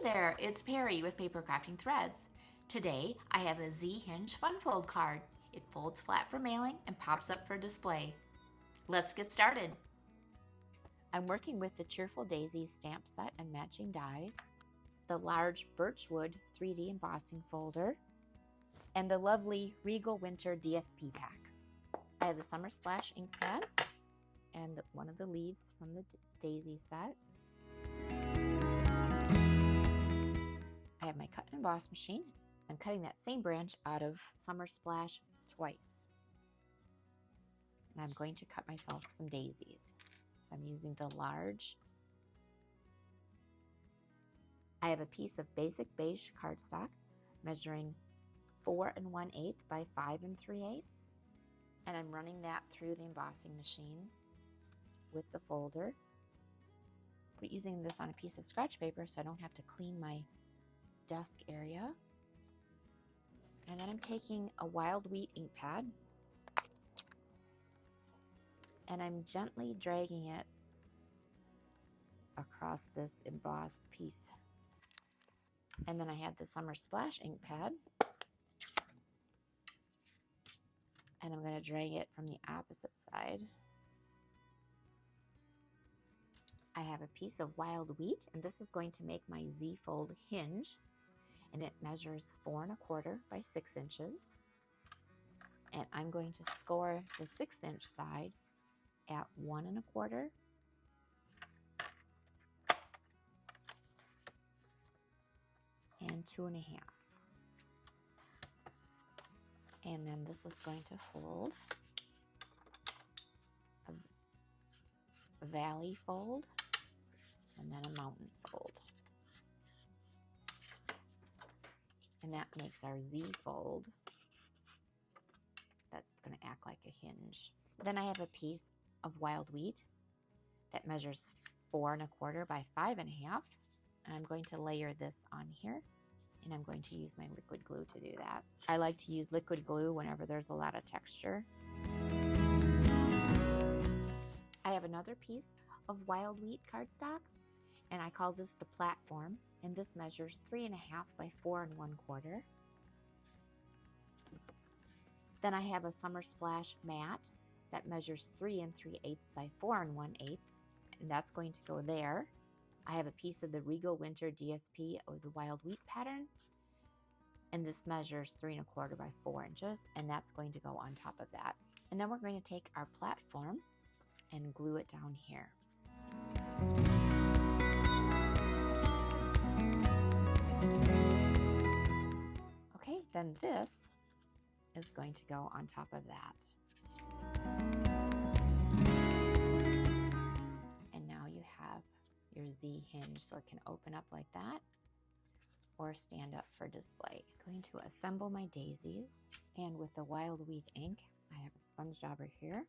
there, it's Perry with Paper Crafting Threads. Today I have a Z Hinge Fun Fold card. It folds flat for mailing and pops up for display. Let's get started. I'm working with the Cheerful Daisies stamp set and matching dies, the large Birchwood 3D embossing folder, and the lovely Regal Winter DSP pack. I have the Summer Splash ink pad and one of the leaves from the daisy set. I have my cut and emboss machine. I'm cutting that same branch out of Summer Splash twice. And I'm going to cut myself some daisies. So I'm using the large. I have a piece of basic beige cardstock measuring 4 1/8 by 5 3/8. And I'm running that through the embossing machine with the folder. We're using this on a piece of scratch paper so I don't have to clean my desk area. And then I'm taking a wild wheat ink pad and I'm gently dragging it across this embossed piece. And then I have the Summer Splash ink pad and I'm going to drag it from the opposite side. I have a piece of wild wheat, and this is going to make my Z-fold hinge, and it measures 4 1/4 by 6 inches. And I'm going to score the 6-inch side at 1 1/4 and 2 1/2. And then this is going to fold a valley fold and then a mountain fold. And that makes our Z fold. That's going to act like a hinge. Then I have a piece of wild wheat that measures 4 1/4 by 5 1/2. And I'm going to layer this on here. And I'm going to use my liquid glue to do that. I like to use liquid glue whenever there's a lot of texture. I have another piece of wild wheat cardstock, and I call this the platform, and this measures 3 1/2 by 4 1/4. Then I have a Summer Splash mat that measures 3 3/8 by 4 1/8, and that's going to go there. I have a piece of the Regal Winter DSP of the wild wheat pattern, and this measures 3 1/4 by 4 inches, and that's going to go on top of that. And then we're going to take our platform and glue it down here. Okay, then this is going to go on top of that. And now you have your Z hinge, so it can open up like that or stand up for display. I'm going to assemble my daisies, and with the wild wheat ink, I have a sponge dauber here.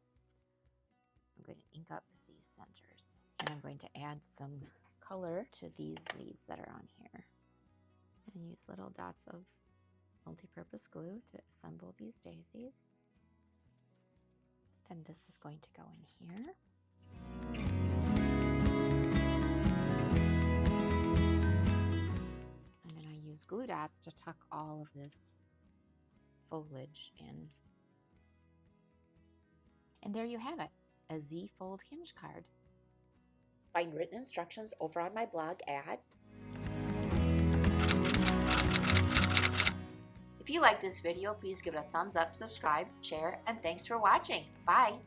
I'm going to ink up these centers, and I'm going to add some color to these leaves that are on here. And use little dots of multi-purpose glue to assemble these daisies. Then this is going to go in here. And then I use glue dots to tuck all of this foliage in. And there you have it, a Z-fold hinge card. Find written instructions over on my blog at... If you like this video, please give it a thumbs up, subscribe, share, and thanks for watching. Bye!